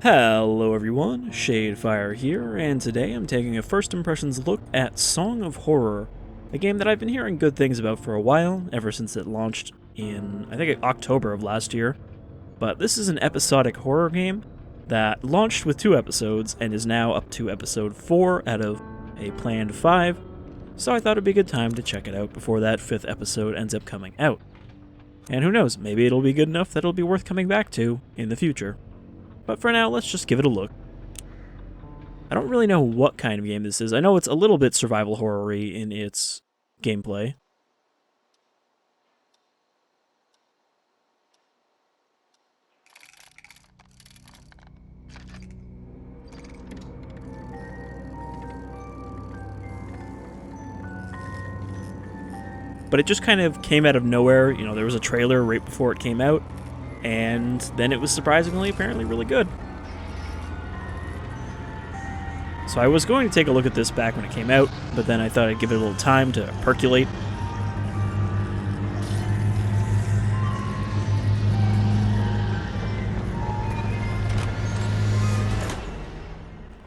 Hello everyone, Shadefire here, and today I'm taking a first impressions look at Song of Horror, a game that I've been hearing good things about for a while, ever since it launched in, I think, October of last year. But this is an episodic horror game that launched with 2 episodes and is now up to episode 4 out of a planned 5, so I thought it'd be a good time to check it out before that 5th episode ends up coming out. And who knows, maybe it'll be good enough that it'll be worth coming back to in the future. But for now, let's just give it a look. I don't really know what kind of game this is. I know it's a little bit survival horror-y in its gameplay. But it just kind of came out of nowhere. You know, there was a trailer right before it came out, and then it was surprisingly, apparently, really good. So I was going to take a look at this back when it came out, but then I thought I'd give it a little time to percolate.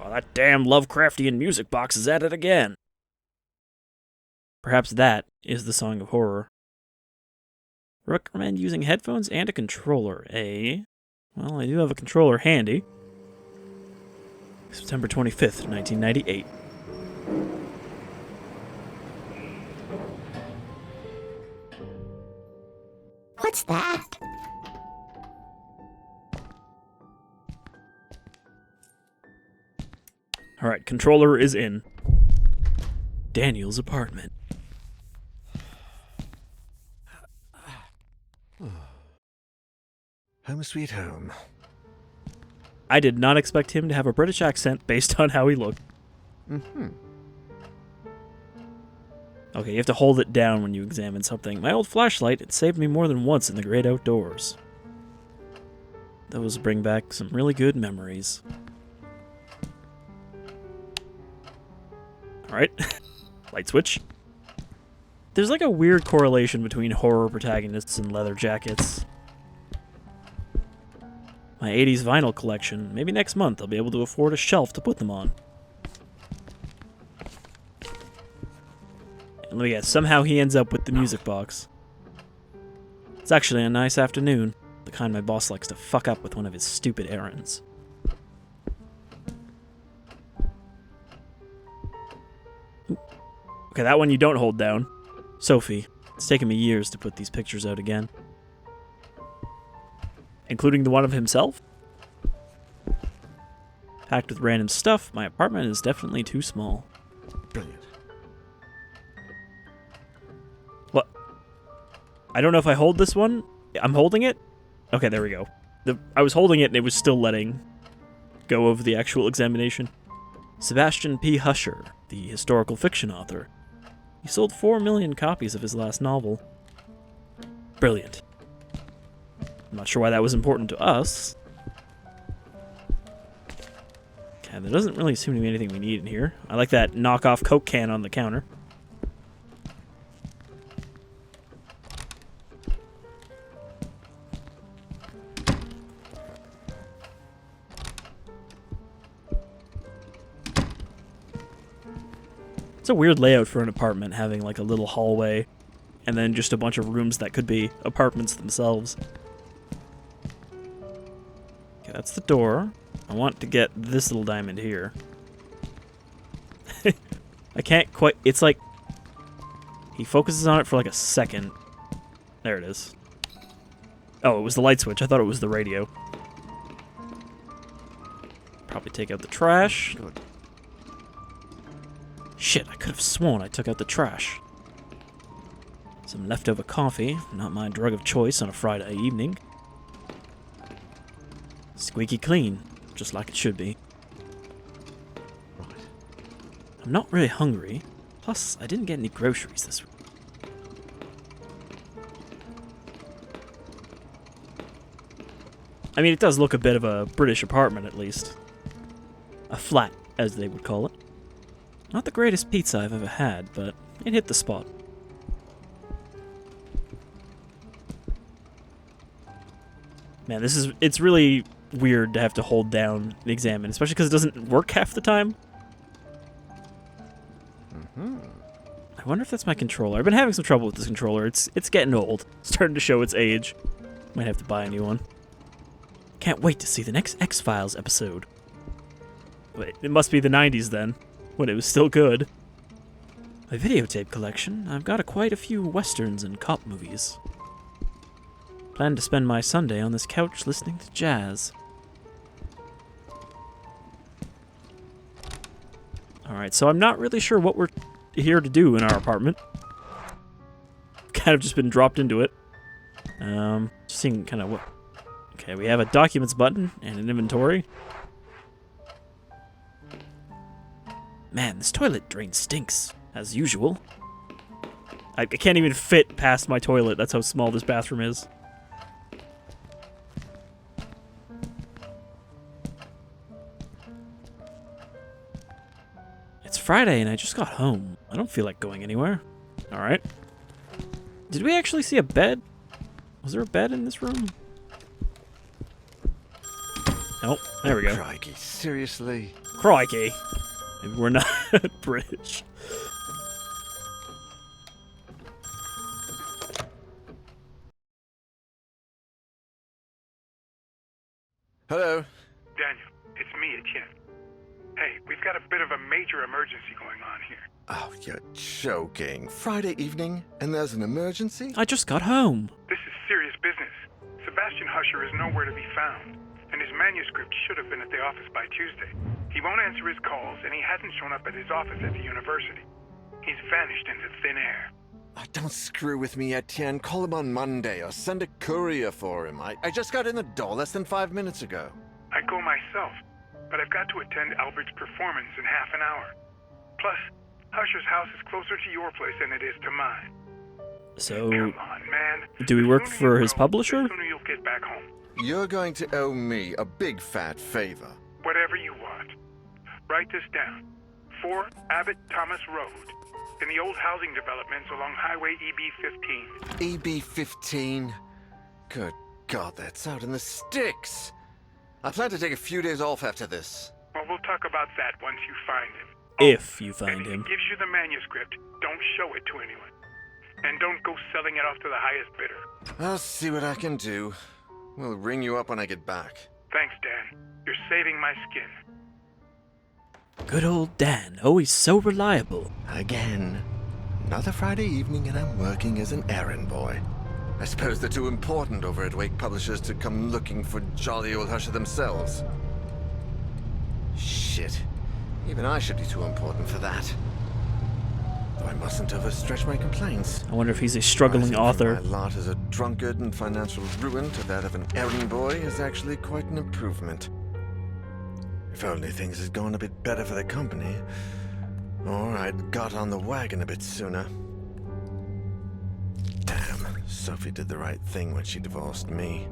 Oh, that damn Lovecraftian music box is at it again. Perhaps that is the Song of Horror. Recommend using headphones and a controller, eh? Well, I do have a controller handy. September 25th, 1998. What's that? Alright, controller is in. Daniel's apartment. Home sweet home. I did not expect him to have a British accent based on how he looked. Okay, you have to hold it down when you examine something. My old flashlight, it saved me more than once in the great outdoors. Those bring back some really good memories. Alright. Light switch. There's like a weird correlation between horror protagonists and leather jackets. My 80s vinyl collection. Maybe next month I'll be able to afford a shelf to put them on. And let me guess, somehow he ends up with the music box. It's actually a nice afternoon. The kind my boss likes to fuck up with one of his stupid errands. Ooh. Okay, that one you don't hold down. Sophie. It's taken me years to put these pictures out again. Including the one of himself? Packed with random stuff, my apartment is definitely too small. Brilliant. What? I don't know if I hold this one. I'm holding it? Okay, there we go. I was holding it and it was still letting go of the actual examination. Sebastian P. Husher, the historical fiction author. He sold 4 million copies of his last novel. Brilliant. I'm not sure why that was important to us. Okay, there doesn't really seem to be anything we need in here. I like that knockoff Coke can on the counter. It's a weird layout for an apartment, having like a little hallway and then just a bunch of rooms that could be apartments themselves. Okay, that's the door. I want to get this little diamond here. I can't quite... It's like... He focuses on it for like a second. There it is. Oh, it was the light switch. I thought it was the radio. Probably take out the trash. Good. Shit, I could have sworn I took out the trash. Some leftover coffee, not my drug of choice on a Friday evening. Squeaky clean, just like it should be. Right. I'm not really hungry, plus I didn't get any groceries this week. I mean, it does look a bit of a British apartment, at least. A flat, as they would call it. Not the greatest pizza I've ever had, but it hit the spot. Man, it's really weird to have to hold down and examine, especially because it doesn't work half the time. I wonder if that's my controller. I've been having some trouble with this controller. It's getting old. It's starting to show its age. Might have to buy a new one. Can't wait to see the next X-Files episode. Wait, it must be the 90s then, when it was still good. My videotape collection, I've got quite a few westerns and cop movies. Plan to spend my Sunday on this couch listening to jazz. Alright, so I'm not really sure what we're here to do in our apartment. Kind of just been dropped into it. Just seeing kind of what... Okay, we have a documents button and an inventory. Man, this toilet drain stinks, as usual. I can't even fit past my toilet, that's how small this bathroom is. It's Friday and I just got home. I don't feel like going anywhere. Alright. Did we actually see a bed? Was there a bed in this room? Nope. There we go. Crikey, seriously? Crikey. Maybe we're not British. Hello? Daniel, it's me, Etienne. Hey, we've got a bit of a major emergency going on here. Oh, you're joking. Friday evening, and there's an emergency? I just got home. This is serious business. Sebastian Husher is nowhere to be found, and his manuscript should have been at the office by Tuesday. He won't answer his calls, and he hasn't shown up at his office at the university. He's vanished into thin air. Oh, don't screw with me, Etienne. Call him on Monday, or send a courier for him. I just got in the door less than 5 minutes ago. I'd go myself, but I've got to attend Albert's performance in half an hour. Plus, Husher's house is closer to your place than it is to mine. So, Come on, man. do we work The sooner for you his go, publisher? The sooner you'll get back home. You're going to owe me a big fat favor. Whatever you want. Write this down. 4 Abbott Thomas Road, in the old housing developments along Highway EB-15. EB-15? Good God, that's out in the sticks. I plan to take a few days off after this. Well, we'll talk about that once you find him. If you And find if him. he gives you the manuscript, don't show it to anyone. And don't go selling it off to the highest bidder. I'll see what I can do. We'll ring you up when I get back. Thanks, Dan. You're saving my skin. Good old Dan, always so reliable. Again. Another Friday evening and I'm working as an errand boy. I suppose they're too important over at Wake Publishers to come looking for jolly old Husher themselves. Shit. Even I should be too important for that. Though I mustn't overstretch my complaints. I wonder if he's a struggling Rising author. from my lot as a drunkard and financial ruin to that of an errand boy is actually quite an improvement. If only things had gone a bit better for the company, or I'd got on the wagon a bit sooner. Damn, Sophie did the right thing when she divorced me.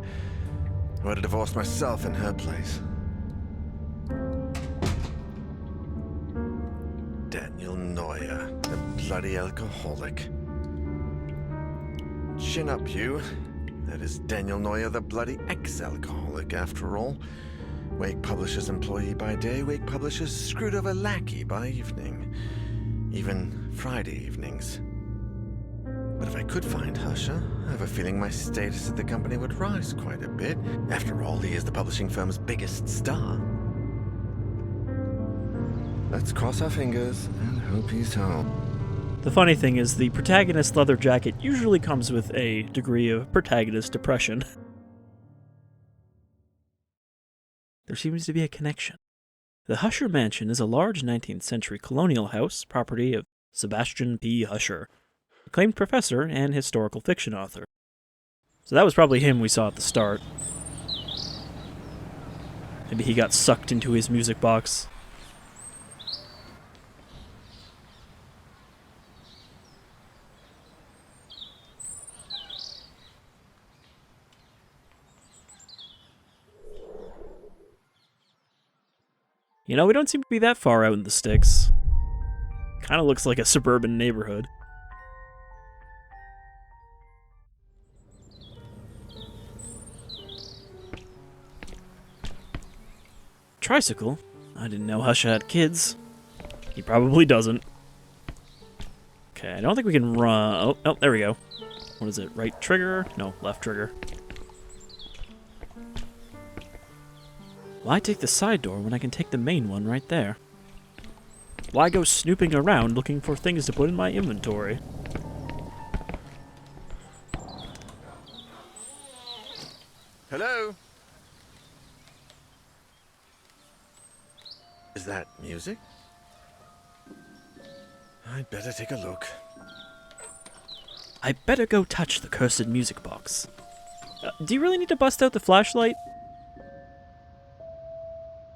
I would have divorced myself in her place. Daniel Neuer, the bloody alcoholic. Chin up, you. That is Daniel Neuer, the bloody ex-alcoholic, after all. Wake Publishers employee by day, Wake Publishers screwed over lackey by evening. Even Friday evenings. But if I could find Husher, I have a feeling my status at the company would rise quite a bit. After all, he is the publishing firm's biggest star. Let's cross our fingers and hope he's home. The funny thing is, the protagonist's leather jacket usually comes with a degree of protagonist depression. There seems to be a connection. The Husher Mansion is a large 19th century colonial house, property of Sebastian P. Husher, acclaimed professor and historical fiction author. So that was probably him we saw at the start. Maybe he got sucked into his music box. You know, we don't seem to be that far out in the sticks. Kinda looks like a suburban neighborhood. tricycle? I didn't know Husha had kids. He probably doesn't. Okay, I don't think we can run. Oh, there we go. What is it? Right trigger? No, left trigger. Why take the side door when I can take the main one right there? Why go snooping around looking for things to put in my inventory? Hello? Is that music? I'd better take a look. I better go touch the cursed music box. Do you really need to bust out the flashlight?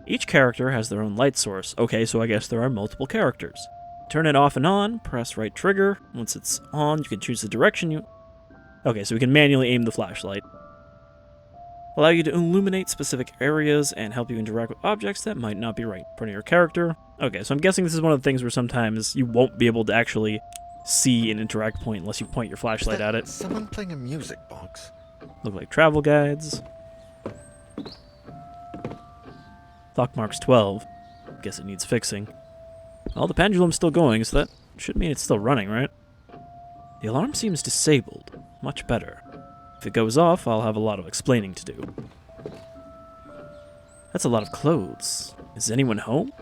Each character has their own light source. Okay, so I guess there are multiple characters. Turn it off and on, press right trigger. Once it's on, you can choose the direction you... Okay, so we can manually aim the flashlight. Allow you to illuminate specific areas and help you interact with objects that might not be right in front of your character. Okay, so I'm guessing this is one of the things where sometimes you won't be able to actually see an interact point unless you point your flashlight at it. Someone playing a music box? Look like travel guides. Clock marks 12. Guess it needs fixing. Well, the pendulum's still going, so that should mean it's still running, right? The alarm seems disabled. Much better. If it goes off, I'll have a lot of explaining to do. That's a lot of clothes. Is anyone home?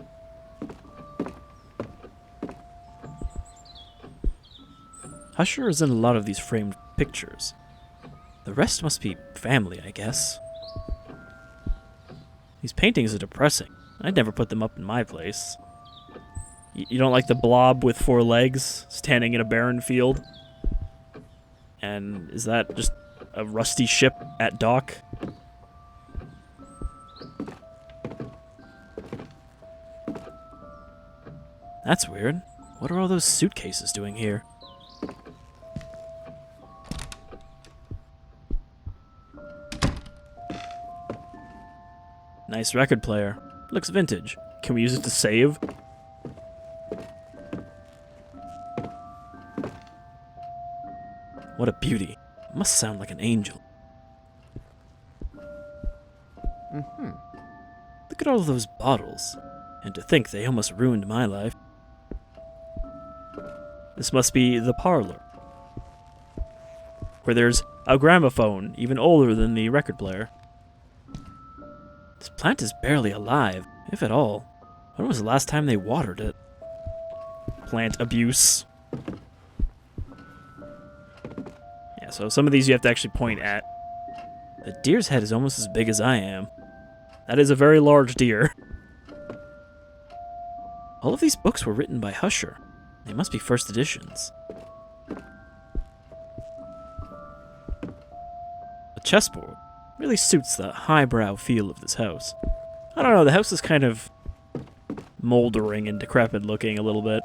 Husher is in a lot of these framed pictures. The rest must be family, I guess. These paintings are depressing. I'd never put them up in my place. You don't like the blob with 4 legs standing in a barren field? And is that just a rusty ship at dock? That's weird. What are all those suitcases doing here? Nice record player. Looks vintage. Can we use it to save? What a beauty. Must sound like an angel. Look at all of those bottles. And to think they almost ruined my life. This must be the parlor, where there's a gramophone, even older than the record player. This plant is barely alive, if at all. When was the last time they watered it? Plant abuse. Yeah, so some of these you have to actually point at. The deer's head is almost as big as I am. That is a very large deer. All of these books were written by Husher. They must be first editions. A chessboard really suits the highbrow feel of this house. I don't know, the house is kind of moldering and decrepit looking a little bit.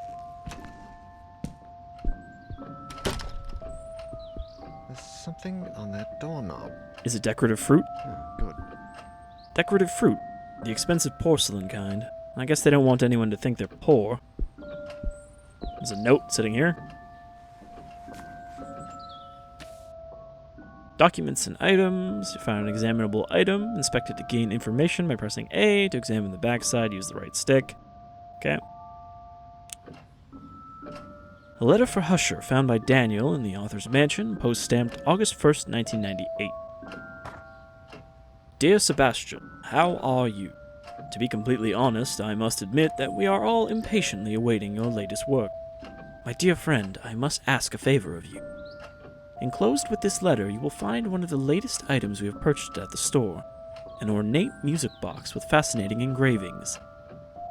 There's something on that doorknob. Is it decorative fruit? Oh, good. Decorative fruit. The expensive porcelain kind. I guess they don't want anyone to think they're poor. There's a note sitting here. Documents and items. You found an examinable item. Inspect it to gain information by pressing A. To examine the backside, use the right stick. Okay. A letter for Husher found by Daniel in the author's mansion, post-stamped August 1st, 1998. Dear Sebastian, how are you? To be completely honest, I must admit that we are all impatiently awaiting your latest work. My dear friend, I must ask a favor of you. Enclosed with this letter, you will find one of the latest items we have purchased at the store, an ornate music box with fascinating engravings.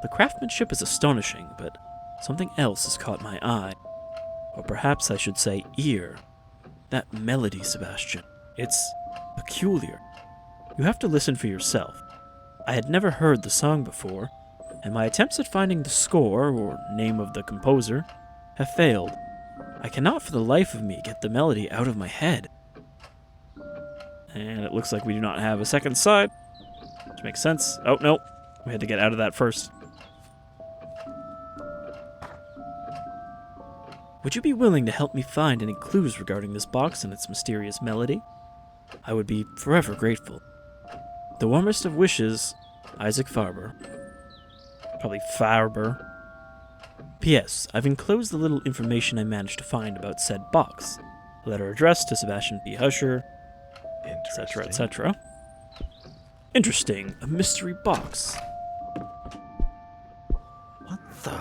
The craftsmanship is astonishing, but something else has caught my eye. Or perhaps I should say ear. That melody, Sebastian. It's peculiar. You have to listen for yourself. I had never heard the song before, and my attempts at finding the score, or name of the composer, have failed. I cannot for the life of me get the melody out of my head. And it looks like we do not have a second side, which makes sense. Oh, no. We had to get out of that first. Would you be willing to help me find any clues regarding this box and its mysterious melody? I would be forever grateful. The warmest of wishes, Isaac Farber. Probably Farber. P.S. I've enclosed the little information I managed to find about said box. A letter addressed to Sebastian P. Husher, etc., etc. Interesting. A mystery box. What the?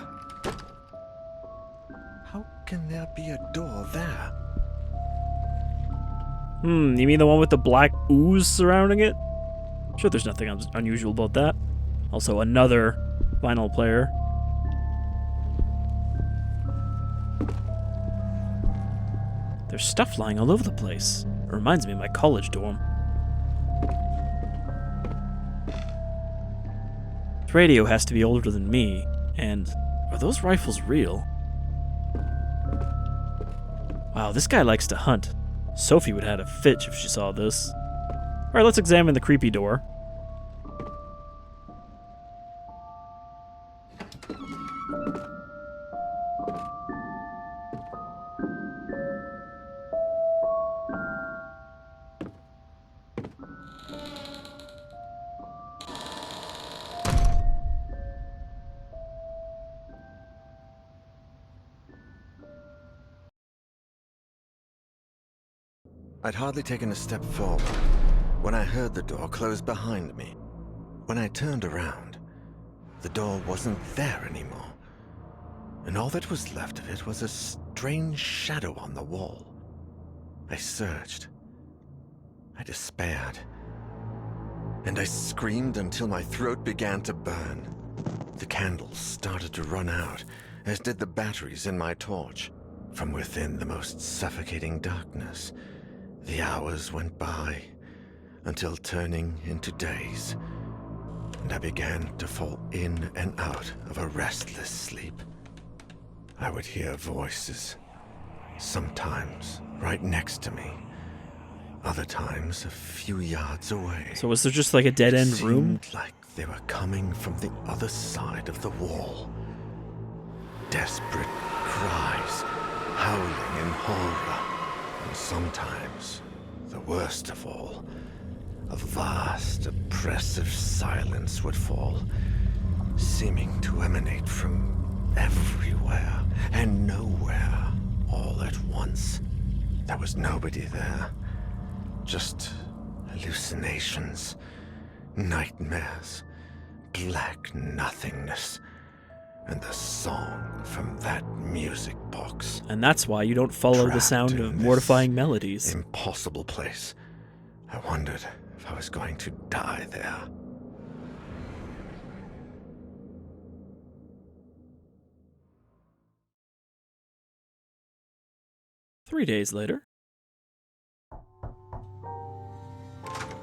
How can there be a door there? You mean the one with the black ooze surrounding it? Sure, there's nothing unusual about that. Also, another vinyl player. There's stuff lying all over the place. It reminds me of my college dorm. This radio has to be older than me, and are those rifles real? Wow, this guy likes to hunt. Sophie would have had a fit if she saw this. Alright, let's examine the creepy door. I'd hardly taken a step forward when I heard the door close behind me. When I turned around, the door wasn't there anymore, and all that was left of it was a strange shadow on the wall. I searched. I despaired. And I screamed until my throat began to burn. The candles started to run out, as did the batteries in my torch. From within the most suffocating darkness, the hours went by, until turning into days, and I began to fall in and out of a restless sleep. I would hear voices, sometimes right next to me, other times a few yards away. So was there just like a dead-end room? It seemed like they were coming from the other side of the wall. Desperate cries, howling in horror. And sometimes, the worst of all, a vast, oppressive silence would fall, seeming to emanate from everywhere and nowhere all at once. There was nobody there, just hallucinations, nightmares, black nothingness, and the song from that music box. And that's why you don't follow the sound of mortifying melodies. Impossible place. I wondered if I was going to die there. Three days later.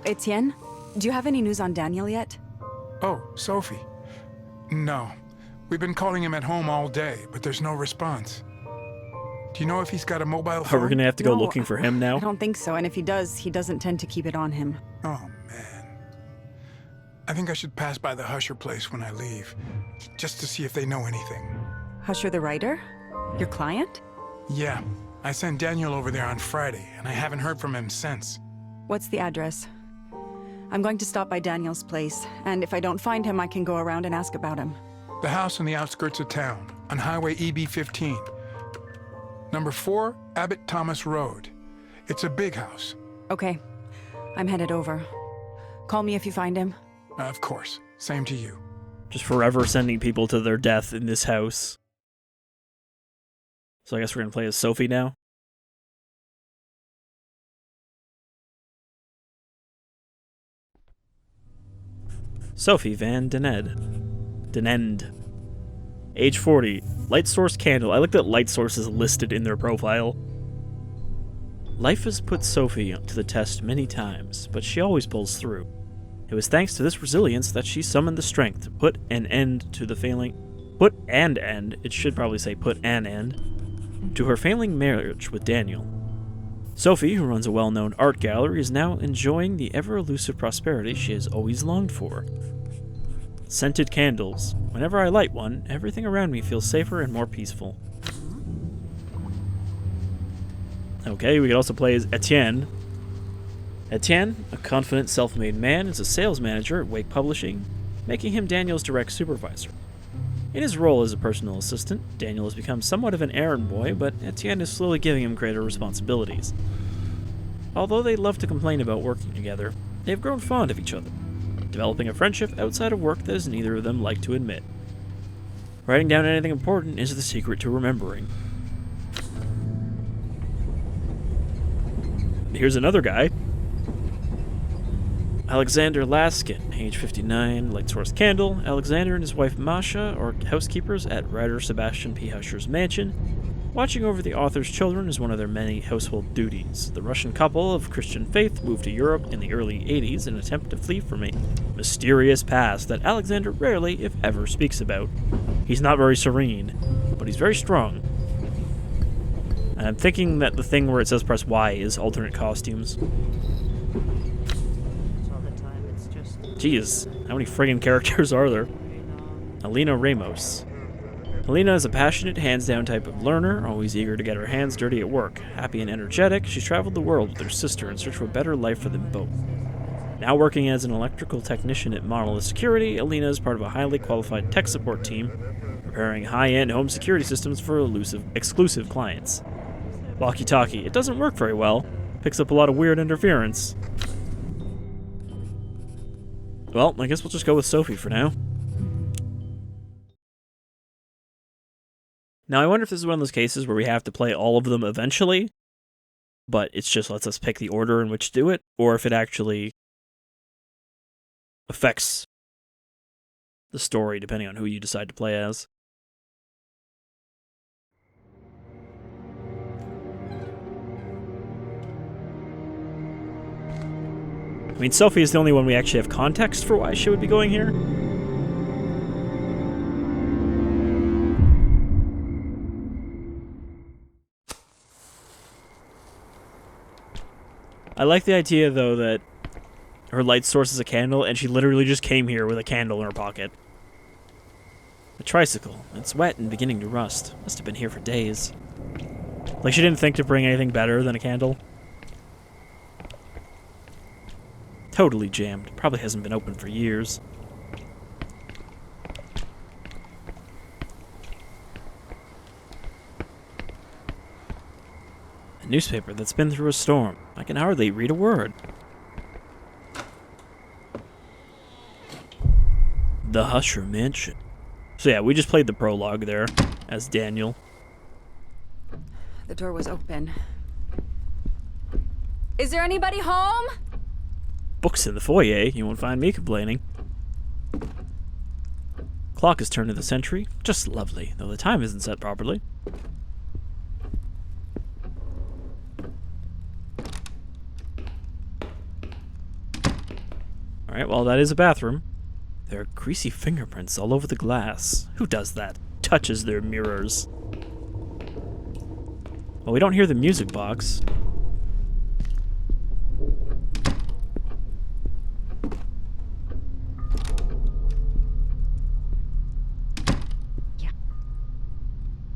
Etienne, do you have any news on Daniel yet? Oh, Sophie. No. We've been calling him at home all day, but there's no response. Do you know if he's got a mobile phone? Are we gonna have to go No, looking for him now? I don't think so, and if he does, he doesn't tend to keep it on him. Oh, man. I think I should pass by the Husher place when I leave, just to see if they know anything. Husher the writer? Your client? Yeah, I sent Daniel over there on Friday, and I haven't heard from him since. What's the address? I'm going to stop by Daniel's place, and if I don't find him, I can go around and ask about him. The house on the outskirts of town, on Highway EB-15. Number 4, Abbott Thomas Road. It's a big house. Okay, I'm headed over. Call me if you find him. Of course. Same to you. Just forever sending people to their death in this house. So I guess we're gonna play as Sophie now. Sophie Van Denend. Age 40. Light source candle. I like that light source is listed in their profile. Life has put Sophie to the test many times, but she always pulls through. It was thanks to this resilience that she summoned the strength to put an end to the failing... Put an end. It should probably say put an end. To her failing marriage with Daniel. Sophie, who runs a well-known art gallery, is now enjoying the ever-elusive prosperity she has always longed for. Scented candles. Whenever I light one, everything around me feels safer and more peaceful. Okay, we could also play as Etienne. Etienne, a confident, self-made man, is a sales manager at Wake Publishing. making him Daniel's direct supervisor. In his role as a personal assistant, Daniel has become somewhat of an errand boy, but Etienne is slowly giving him greater responsibilities. Although they love to complain about working together, they have grown fond of each other, developing a friendship outside of work that neither of them like to admit. Writing down anything important is the secret to remembering. Here's another guy. Alexander Laskin, age 59, Lightsource Candle. Alexander and his wife Masha are housekeepers at writer Sebastian P. Huscher's mansion. Watching over the author's children is one of their many household duties. The Russian couple of Christian faith moved to Europe in the early 80s in an attempt to flee from a mysterious past that Alexander rarely, if ever, speaks about. He's not very serene, but he's very strong. I'm thinking that the thing where it says press Y is alternate costumes. Jeez, how many friggin' characters are there? Alina Ramos. Alina is a passionate, hands-down type of learner, always eager to get her hands dirty at work. Happy and energetic, she's traveled the world with her sister in search of a better life for them both. Now working as an electrical technician at Monolith Security, Alina is part of a highly qualified tech support team, preparing high-end home security systems for exclusive clients. Walkie-talkie, it doesn't work very well. Picks up a lot of weird interference. Well, I guess we'll just go with Sophie for now. Now, I wonder if this is one of those cases where we have to play all of them eventually, but it just lets us pick the order in which to do it, or if it actually affects the story depending on who you decide to play as. I mean, Sophie is the only one we actually have context for why she would be going here. I like the idea, though, that her light source is a candle, and she literally just came here with a candle in her pocket. A tricycle. It's wet and beginning to rust. Must have been here for days. Like, she didn't think to bring anything better than a candle. Totally jammed. Probably hasn't been open for years. A newspaper that's been through a storm. I can hardly read a word. The Huscher Mansion. So yeah, we just played the prologue there as Daniel. The door was open. Is there anybody home? Books in the foyer, you won't find me complaining. Clock has turned to the century. Just lovely, though the time isn't set properly. Alright, well, that is a bathroom. There are greasy fingerprints all over the glass. Who does that? Touches their mirrors. Well, we don't hear the music box.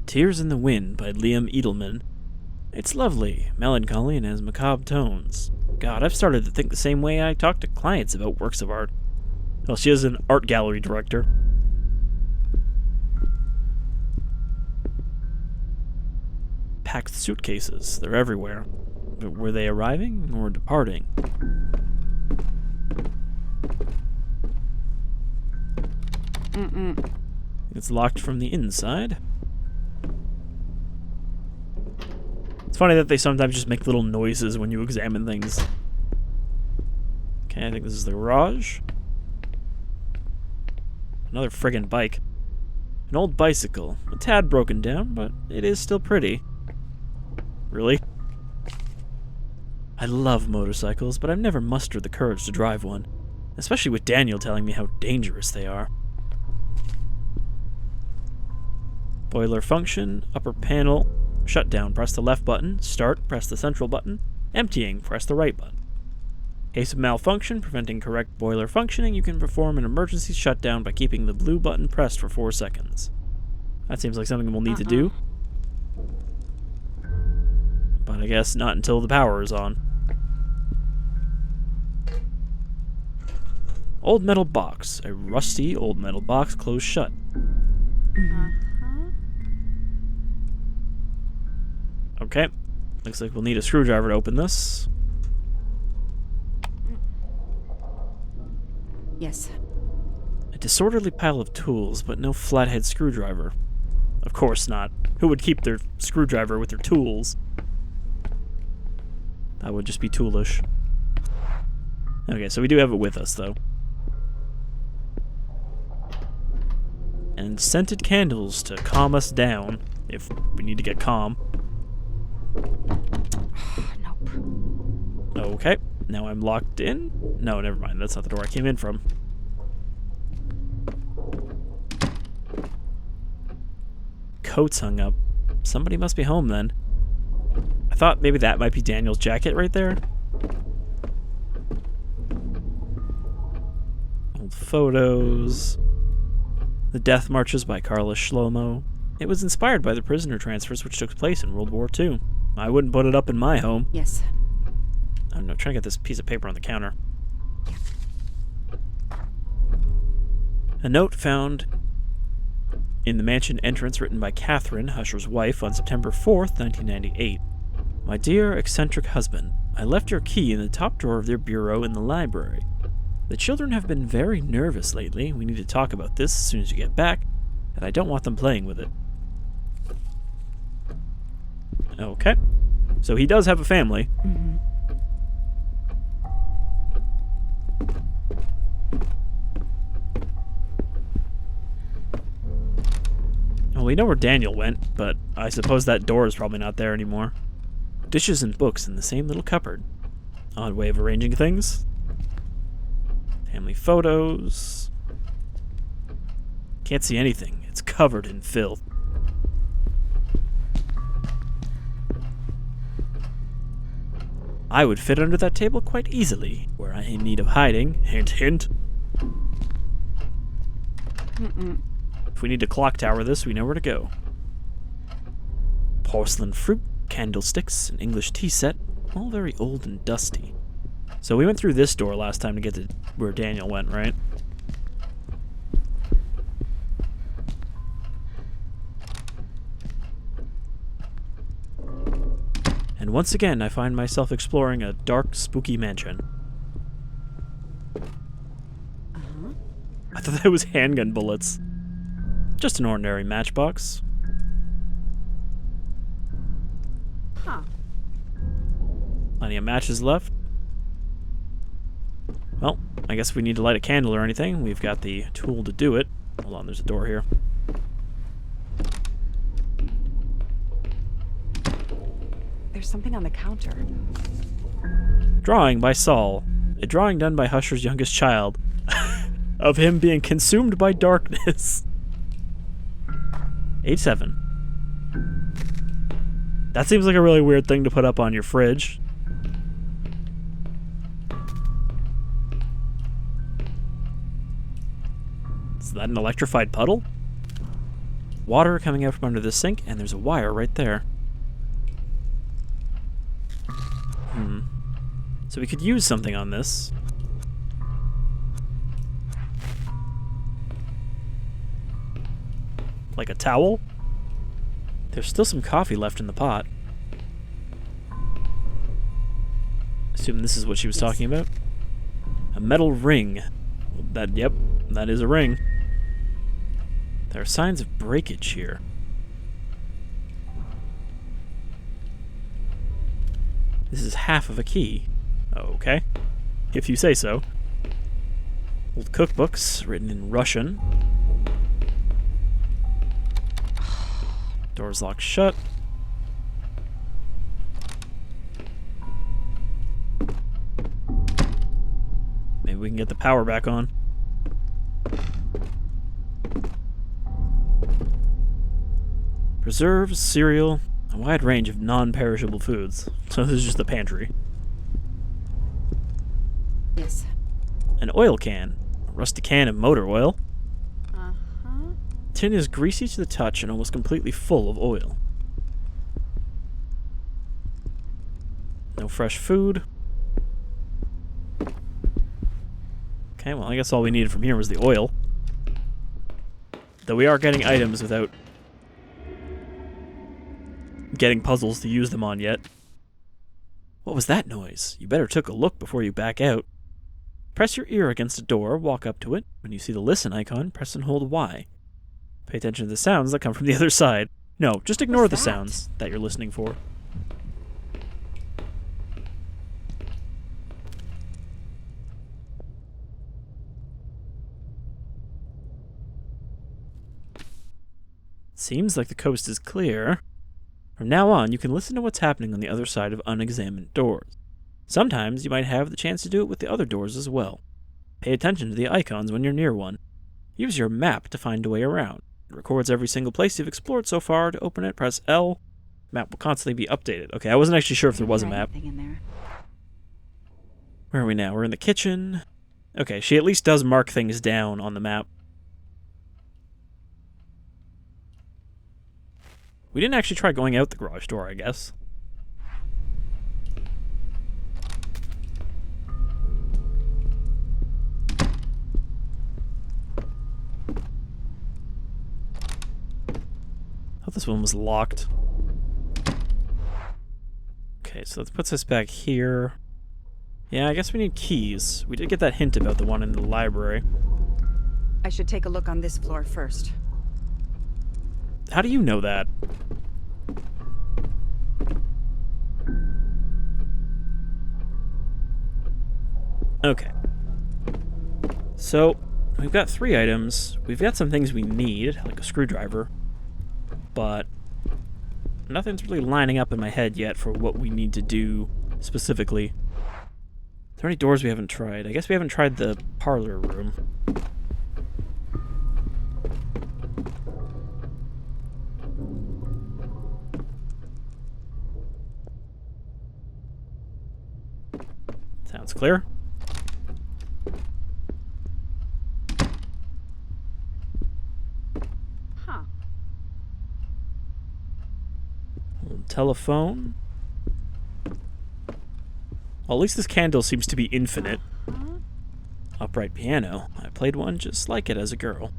Tears in the Wind by Liam Edelman. It's lovely, melancholy, and has macabre tones. God, I've started to think the same way I talk to clients about works of art. Well, she is an art gallery director. Packed suitcases. They're everywhere. But were they arriving or departing? It's locked from the inside. It's funny that they sometimes just make little noises when you examine things. Okay, I think this is the garage. Another friggin' bike. An old bicycle. A tad broken down, but it is still pretty. Really? I love motorcycles, but I've never mustered the courage to drive one. Especially with Daniel telling me how dangerous they are. Boiler function, upper panel, shutdown, press the left button, start, press the central button, emptying, press the right button. Case of malfunction, preventing correct boiler functioning, you can perform an emergency shutdown by keeping the blue button pressed for 4 seconds. That seems like something we'll need to do. But I guess not until the power is on. Old metal box. A rusty old metal box closed shut. Okay. Looks like we'll need a screwdriver to open this. Yes. A disorderly pile of tools, but no flathead screwdriver. Of course not. Who would keep their screwdriver with their tools? That would just be toolish. Okay, so we do have it with us, though. And scented candles to calm us down, if we need to get calm. Nope. Okay, now I'm locked in? No, never mind, that's not the door I came in from. Coats hung up. Somebody must be home then. I thought maybe that might be Daniel's jacket right there. Old photos. The Death Marches by Carlos Shlomo. It was inspired by the prisoner transfers which took place in World War II. I wouldn't put it up in my home. Yes. I'm trying to get this piece of paper on the counter. A note found in the mansion entrance written by Catherine, Husher's wife, on September 4th, 1998. My dear eccentric husband, I left your key in the top drawer of their bureau in the library. The children have been very nervous lately. We need to talk about this as soon as you get back, and I don't want them playing with it. Okay. So he does have a family. Mm-hmm. Well, we know where Daniel went, but I suppose that door is probably not there anymore. Dishes and books in the same little cupboard. Odd way of arranging things. Family photos. Can't see anything. It's covered in filth. I would fit under that table quite easily, were I in need of hiding. Hint, hint. Mm-mm. If we need to clock tower this, we know where to go. Porcelain fruit, candlesticks, an English tea set, all very old and dusty. So we went through this door last time to get to where Daniel went, right? And once again, I find myself exploring a dark, spooky mansion. I thought that was handgun bullets. Just an ordinary matchbox. Huh. Plenty of matches left. Well, I guess we need to light a candle or anything. We've got the tool to do it. Hold on, there's a door here. There's something on the counter. Drawing by Saul. A drawing done by Husher's youngest child. Of him being consumed by darkness. 8-7. That seems like a really weird thing to put up on your fridge. Is that an electrified puddle? Water coming out from under the sink, and there's a wire right there. So we could use something on this. Like a towel? There's still some coffee left in the pot. Assume this is what she was talking about. A metal ring. Yep, that is a ring. There are signs of breakage here. This is half of a key. Okay. If you say so. Old cookbooks written in Russian. Doors locked shut. Maybe we can get the power back on. Preserves, cereal, a wide range of non-perishable foods. So this is just the pantry. Yes. An oil can. A rusty can of motor oil. Uh-huh. Tin is greasy to the touch and almost completely full of oil. No fresh food. Okay, well, I guess all we needed from here was the oil. Though we are getting items without getting puzzles to use them on yet. What was that noise? You better take a look before you back out. Press your ear against a door, walk up to it. When you see the listen icon, press and hold Y. Pay attention to the sounds that come from the other side. No, just ignore the sounds that you're listening for. Seems like the coast is clear. From now on, you can listen to what's happening on the other side of unexamined doors. Sometimes you might have the chance to do it with the other doors as well. Pay attention to the icons when you're near one. Use your map to find a way around. It records every single place you've explored so far. To open it, press L. Map will constantly be updated. Okay, I wasn't actually sure if there was a map. Where are we now? We're in the kitchen. Okay, she at least does mark things down on the map. We didn't actually try going out the garage door, I guess. Thought this one was locked. Okay, so that puts us back here. Yeah, I guess we need keys. We did get that hint about the one in the library. I should take a look on this floor first. How do you know that? Okay. So, we've got 3 items. We've got some things we need, like a screwdriver. But nothing's really lining up in my head yet for what we need to do specifically. Are there any doors we haven't tried? I guess we haven't tried the parlor room. Sounds clear. Huh. Telephone. Well, at least this candle seems to be infinite. Upright piano. I played one just like it as a girl.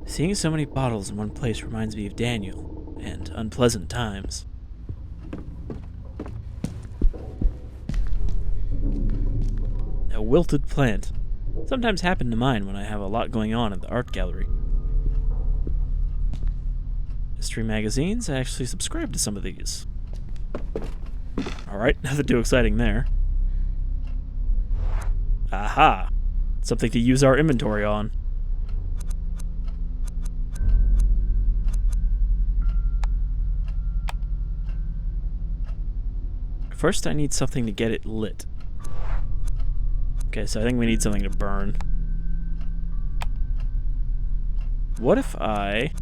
Seeing so many bottles in one place reminds me of Daniel and unpleasant times. A wilted plant. Sometimes happen to mine when I have a lot going on in the art gallery. Mystery magazines, I actually subscribe to some of these. Alright, nothing too exciting there. Aha! Something to use our inventory on. First, I need something to get it lit. Okay, so I think we need something to burn. What if I...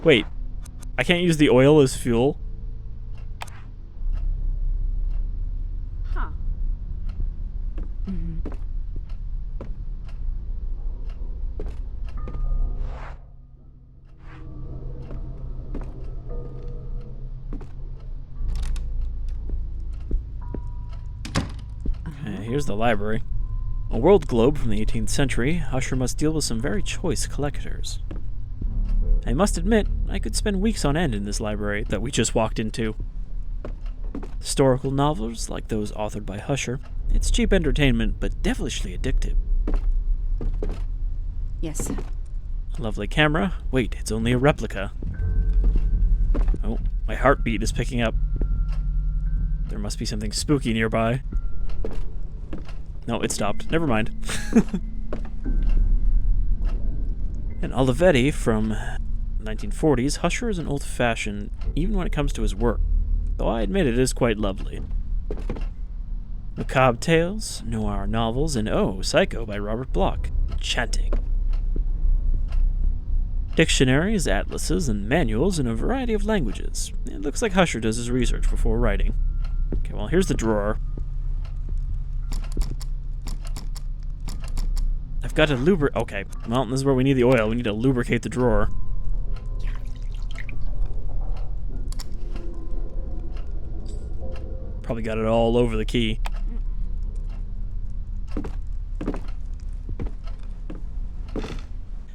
Wait, I can't use the oil as fuel? Huh. Okay, here's the library. A world globe from the 18th century, Usher must deal with some very choice collectors. I must admit, I could spend weeks on end in this library that we just walked into. Historical novels, like those authored by Usher, it's cheap entertainment, but devilishly addictive. Yes. Lovely camera. Wait, it's only a replica. Oh, my heartbeat is picking up. There must be something spooky nearby. No, it stopped. Never mind. An Olivetti from 1940s, Usher is an old-fashioned, even when it comes to his work, though I admit it is quite lovely. Macabre tales, noir novels, and oh, Psycho by Robert Bloch. Enchanting. Dictionaries, atlases, and manuals in a variety of languages. It looks like Usher does his research before writing. Okay, well, here's the drawer. I've got to lubricate... Okay, well, this is where we need the oil. We need to lubricate the drawer. Probably got it all over the key.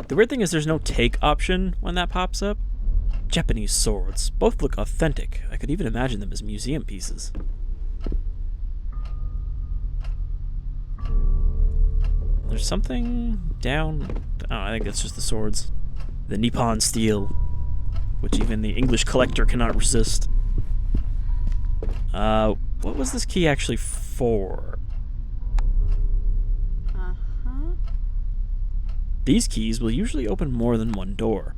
The weird thing is there's no take option when that pops up. Japanese swords. Both look authentic. I could even imagine them as museum pieces. There's something down... Oh, I think that's just the swords. The Nippon steel, which even the English collector cannot resist. What was this key actually for? These keys will usually open more than one door.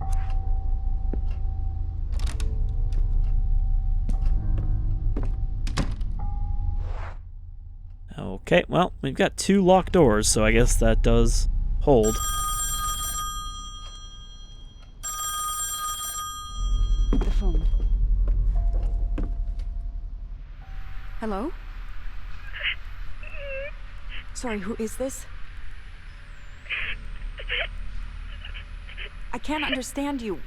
Okay, well, we've got 2 locked doors, so I guess that does hold. The phone. Hello? Sorry, who is this? I can't understand you.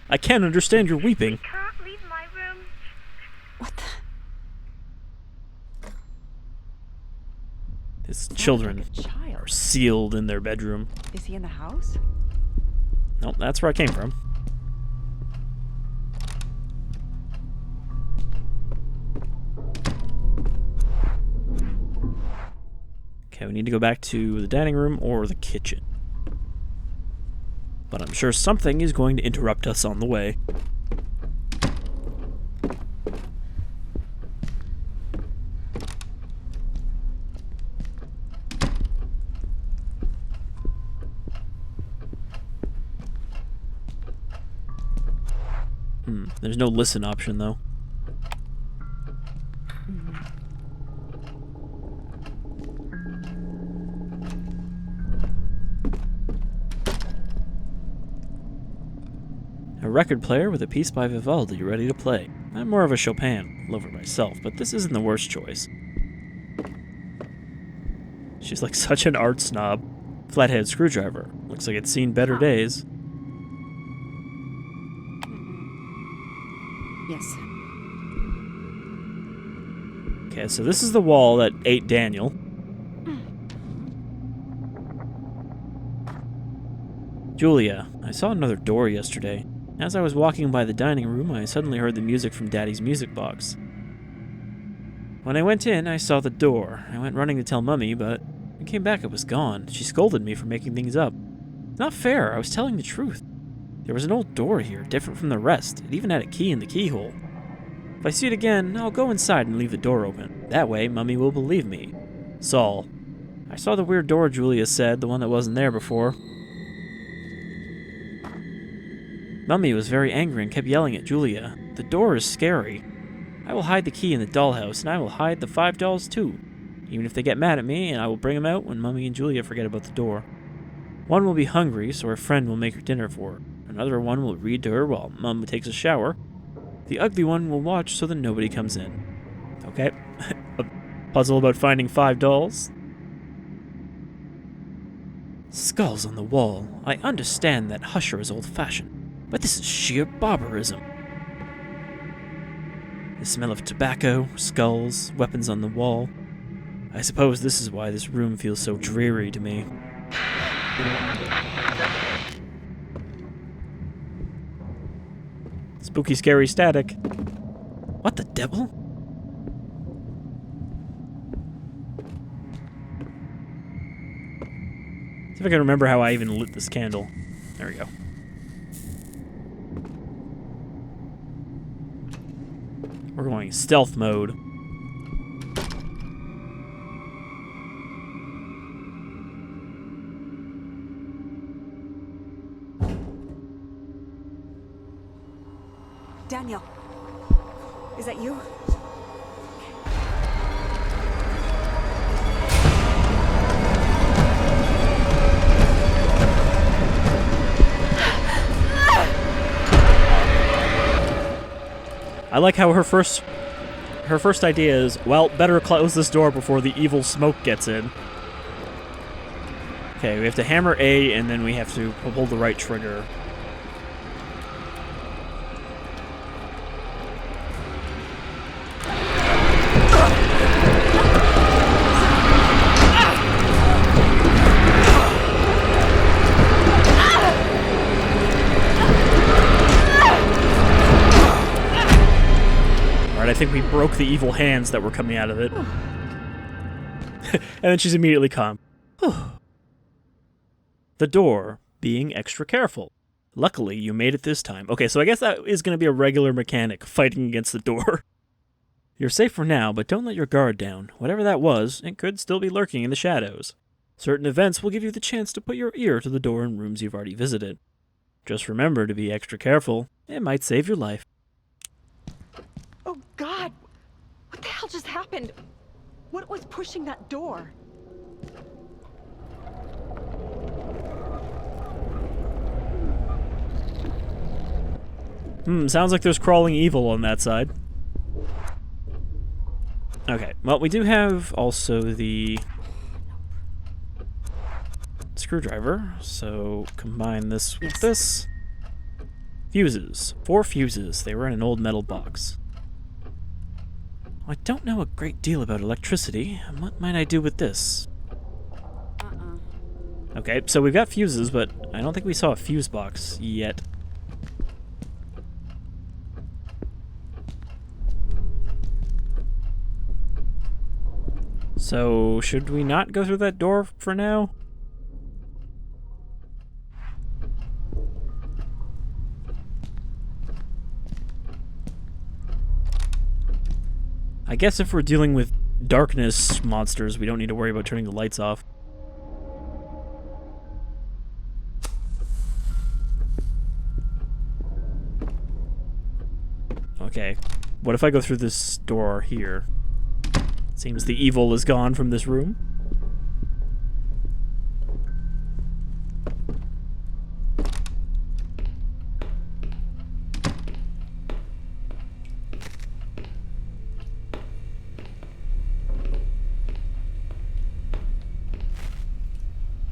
I can't understand your weeping. Can't leave my room. What the? His children Like a child. are sealed in their bedroom. Is he in the house? Nope, that's where I came from. Okay, we need to go back to the dining room or the kitchen. But I'm sure something is going to interrupt us on the way. There's no listen option, though. A record player with a piece by Vivaldi ready to play. I'm more of a Chopin lover myself, but this isn't the worst choice. She's like such an art snob. Flathead screwdriver. Looks like it's seen better days. Yes. Okay, so this is the wall that ate Daniel. Julia, I saw another door yesterday. As I was walking by the dining room, I suddenly heard the music from Daddy's music box. When I went in, I saw the door. I went running to tell Mummy, but when I came back, it was gone. She scolded me for making things up. Not fair, I was telling the truth. There was an old door here, different from the rest. It even had a key in the keyhole. If I see it again, I'll go inside and leave the door open. That way, Mummy will believe me. Saul. I saw the weird door, Julia said, the one that wasn't there before. Mummy was very angry and kept yelling at Julia. The door is scary. I will hide the key in the dollhouse, and I will hide the $5 too. Even if they get mad at me, and I will bring them out when Mummy and Julia forget about the door. One will be hungry, so her friend will make her dinner for her. Another one will read to her while Mum takes a shower. The ugly one will watch so that nobody comes in. Okay. A puzzle about finding $5. Skulls on the wall. I understand that Husher is old-fashioned. But this is sheer barbarism. The smell of tobacco, skulls, weapons on the wall. I suppose this is why this room feels so dreary to me. Spooky, scary static. What the devil? See if I can remember how I even lit this candle. There we go. We're going stealth mode. Daniel, is that you? I like how her first idea is, well, better close this door before the evil smoke gets in. Okay, we have to hammer A and then we have to pull the right trigger. like we broke the evil hands that were coming out of it. And then she's immediately calm. The door, being extra careful. Luckily, you made it this time. Okay, so I guess that is going to be a regular mechanic fighting against the door. You're safe for now, but don't let your guard down. Whatever that was, it could still be lurking in the shadows. Certain events will give you the chance to put your ear to the door in rooms you've already visited. Just remember to be extra careful. It might save your life. Oh, God! What the hell just happened? What was pushing that door? Sounds like there's crawling evil on that side. Okay, well, we do have also the screwdriver, so combine this with this. Fuses. 4 fuses. They were in an old metal box. I don't know a great deal about electricity. What might I do with this? Okay, so we've got fuses, but I don't think we saw a fuse box yet. So, should we not go through that door for now? I guess if we're dealing with darkness monsters, we don't need to worry about turning the lights off. Okay, what if I go through this door here? Seems the evil is gone from this room.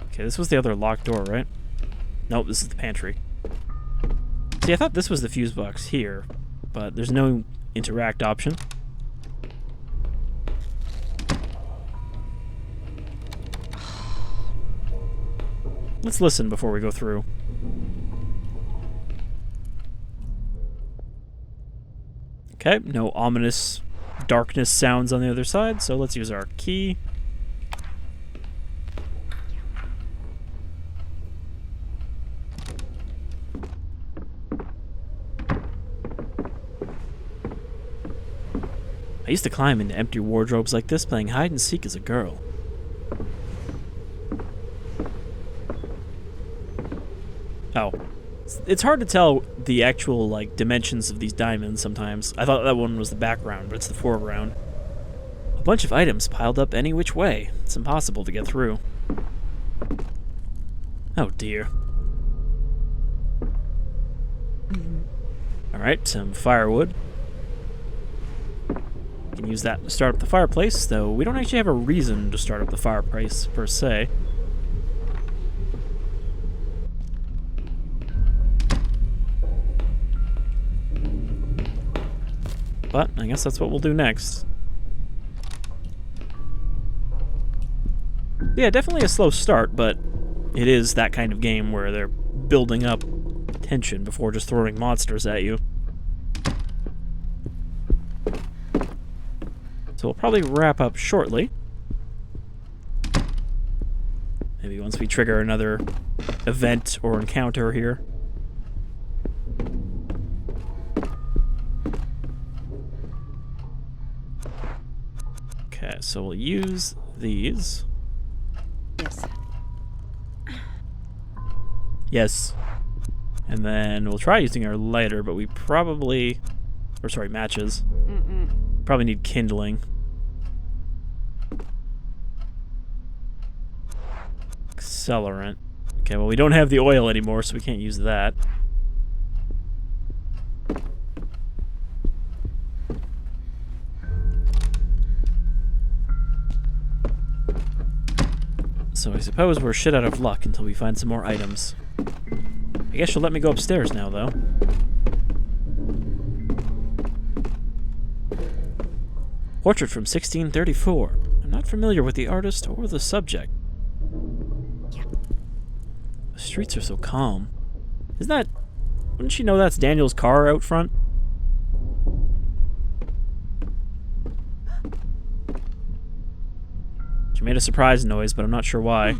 Okay, this was the other locked door, right? Nope, this is the pantry. See, I thought this was the fuse box here, but there's no interact option. Let's listen before we go through. Okay, no ominous darkness sounds on the other side, so let's use our key. I used to climb into empty wardrobes like this playing hide and seek as a girl. Oh. It's hard to tell the actual, like, dimensions of these diamonds sometimes. I thought that one was the background, but it's the foreground. A bunch of items piled up any which way. It's impossible to get through. Oh dear. Alright, some firewood. Can use that to start up the fireplace, though we don't actually have a reason to start up the fireplace, per se. But I guess that's what we'll do next. Yeah, definitely a slow start, but it is that kind of game where they're building up tension before just throwing monsters at you. So we'll probably wrap up shortly. Maybe once we trigger another event or encounter here. Okay, so we'll use these. Yes. Yes. And then we'll try using our lighter, but we probably... Or sorry, matches. Probably need kindling. Accelerant. Okay, well we don't have the oil anymore, so we can't use that. So I suppose we're shit out of luck until we find some more items. I guess you'll let me go upstairs now, though. Portrait from 1634. I'm not familiar with the artist or the subject. The streets are so calm. Isn't that... Wouldn't she know that's Daniel's car out front? She made a surprise noise, but I'm not sure why.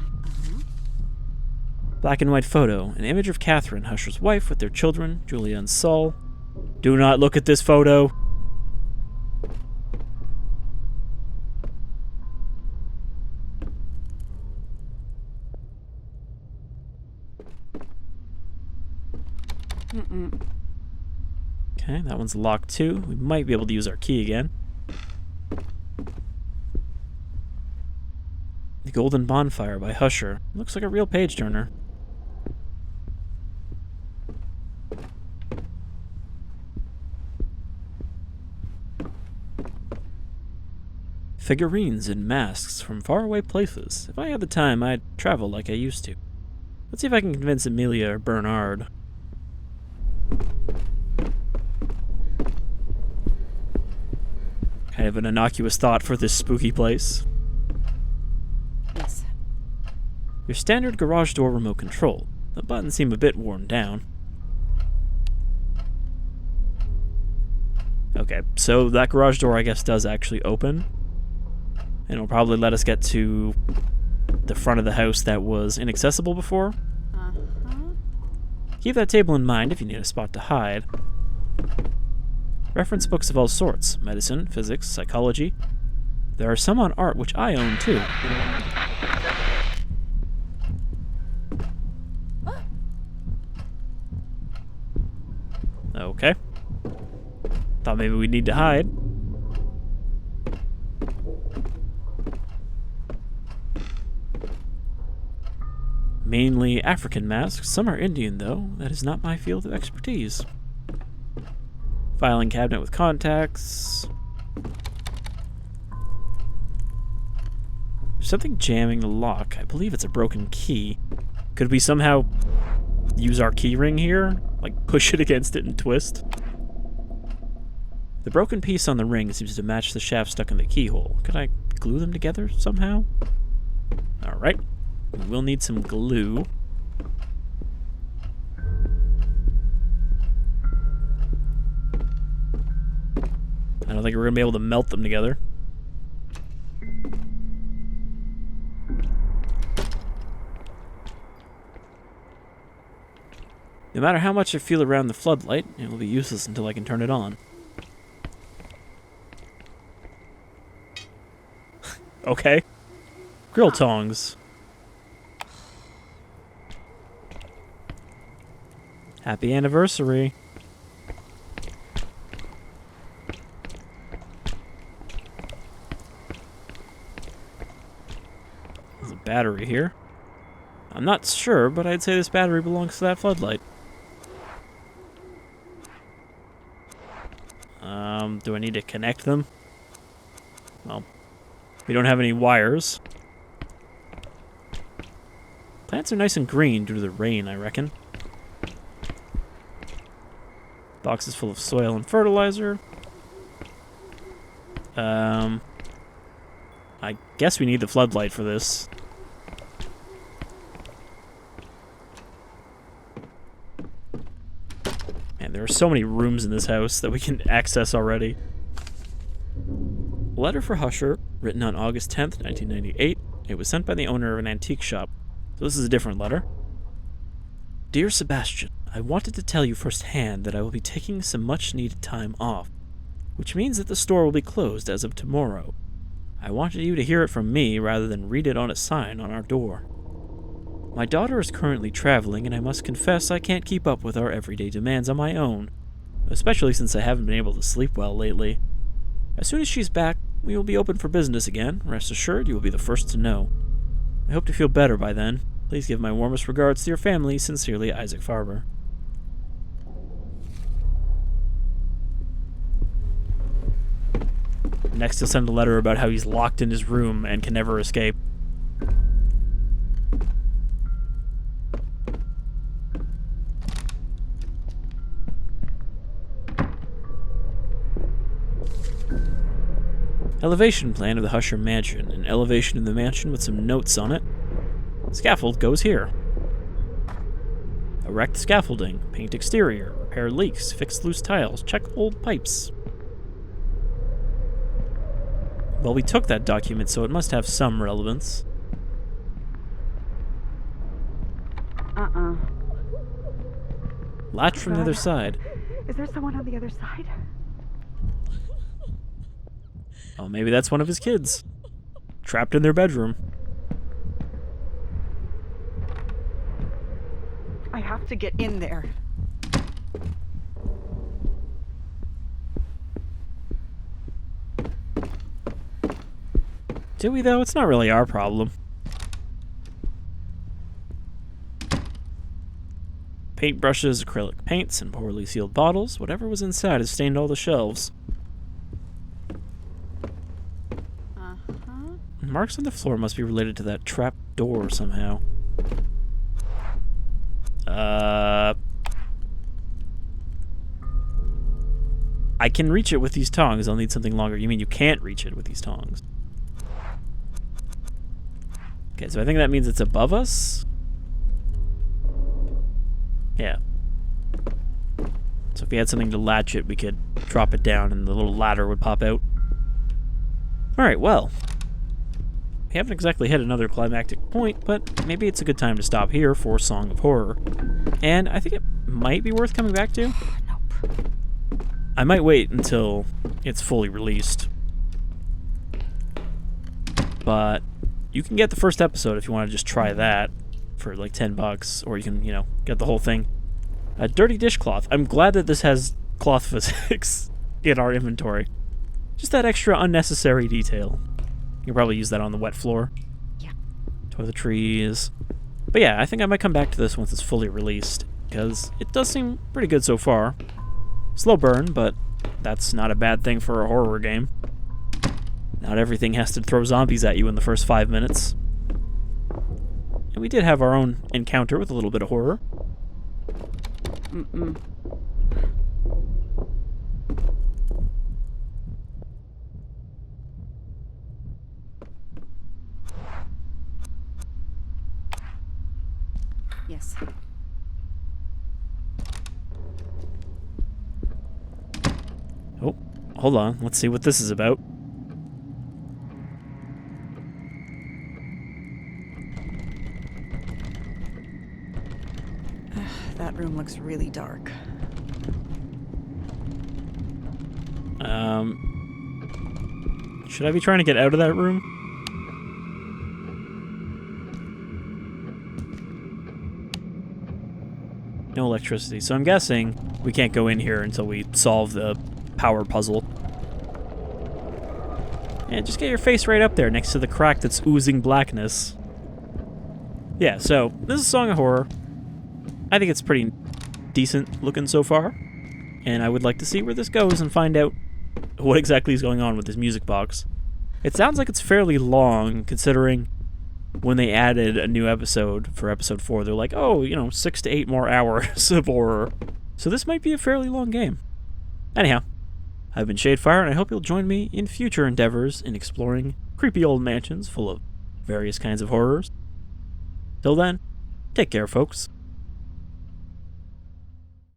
Black and white photo. An image of Catherine, Husher's wife, with their children, Julia and Saul. Do not look at this photo. Okay, that one's locked too. We might be able to use our key again. The Golden Bonfire by Husher. Looks like a real page turner. Figurines and masks from faraway places. If I had the time, I'd travel like I used to. Let's see if I can convince Amelia or Bernard. Kind of an innocuous thought for this spooky place. Yes. Your standard garage door remote control. The buttons seem a bit worn down. Okay, so that garage door I guess does actually open. And it'll probably let us get to the front of the house that was inaccessible before. Keep that table in mind if you need a spot to hide. Reference books of all sorts. Medicine, physics, psychology. There are some on art which I own too. Okay. Thought maybe we'd need to hide. Mainly African masks. Some are Indian, though. That is not my field of expertise. Filing cabinet with contacts. There's something jamming the lock. I believe it's a broken key. Could we somehow use our key ring here? Like push it against it and twist? The broken piece on the ring seems to match the shaft stuck in the keyhole. Could I glue them together somehow? Alright. We'll need some glue. I don't think we're going to be able to melt them together. No matter how much I feel around the floodlight, it will be useless until I can turn it on. Okay. Grill tongs. Happy anniversary. There's a battery here. I'm not sure, but I'd say this battery belongs to that floodlight. Do I need to connect them? Well, we don't have any wires. Plants are nice and green due to the rain, I reckon. Box is full of soil and fertilizer. I guess we need the floodlight for this. Man, there are so many rooms in this house that we can access already. A letter for Husher, written on August 10th, 1998. It was sent by the owner of an antique shop. So this is a different letter. Dear Sebastian, I wanted to tell you firsthand that I will be taking some much-needed time off, which means that the store will be closed as of tomorrow. I wanted you to hear it from me rather than read it on a sign on our door. My daughter is currently traveling, and I must confess I can't keep up with our everyday demands on my own, especially since I haven't been able to sleep well lately. As soon as she's back, we will be open for business again. Rest assured, you will be the first to know. I hope to feel better by then. Please give my warmest regards to your family. Sincerely, Isaac Farber. Next, he'll send a letter about how he's locked in his room and can never escape. Elevation plan of the Husher mansion. An elevation of the mansion with some notes on it. Scaffold goes here. Erect scaffolding. Paint exterior. Repair leaks. Fix loose tiles. Check old pipes. Well, we took that document, so it must have some relevance. Latch from the other side. Is there someone on the other side? Oh, maybe that's one of his kids. Trapped in their bedroom. I have to get in there. Do we, though? It's not really our problem. Paintbrushes, acrylic paints, and poorly sealed bottles. Whatever was inside has stained all the shelves. Marks on the floor must be related to that trap door somehow. I can reach it with these tongs. I'll need something longer. You mean you can't reach it with these tongs? Okay, so I think that means it's above us? Yeah. So if we had something to latch it, we could drop it down and the little ladder would pop out. Alright, well. We haven't exactly hit another climactic point, but maybe it's a good time to stop here for Song of Horror. And I think it might be worth coming back to. Nope. I might wait until it's fully released. But you can get the first episode if you want to just try that for like $10, or you can, you know, get the whole thing. A dirty dishcloth. I'm glad that this has cloth physics in our inventory. Just that extra unnecessary detail. You can probably use that on the wet floor. Yeah. Toiletries. But yeah, I think I might come back to this once it's fully released, because it does seem pretty good so far. Slow burn, but that's not a bad thing for a horror game. Not everything has to throw zombies at you in the first 5 minutes. And we did have our own encounter with a little bit of horror. Yes. Oh, hold on. Let's see what this is about. That room looks really dark. Should I be trying to get out of that room? No electricity, so I'm guessing we can't go in here until we solve the power puzzle. And just get your face right up there next to the crack that's oozing blackness. Yeah, so this is Song of Horror. I think it's pretty decent looking so far, and I would like to see where this goes and find out what exactly is going on with this music box. It sounds like it's fairly long, considering when they added a new episode for episode 4, they're like, oh, 6 to 8 more hours of horror. So this might be a fairly long game. Anyhow, I've been Shadefire, and I hope you'll join me in future endeavors in exploring creepy old mansions full of various kinds of horrors. Till then, take care, folks.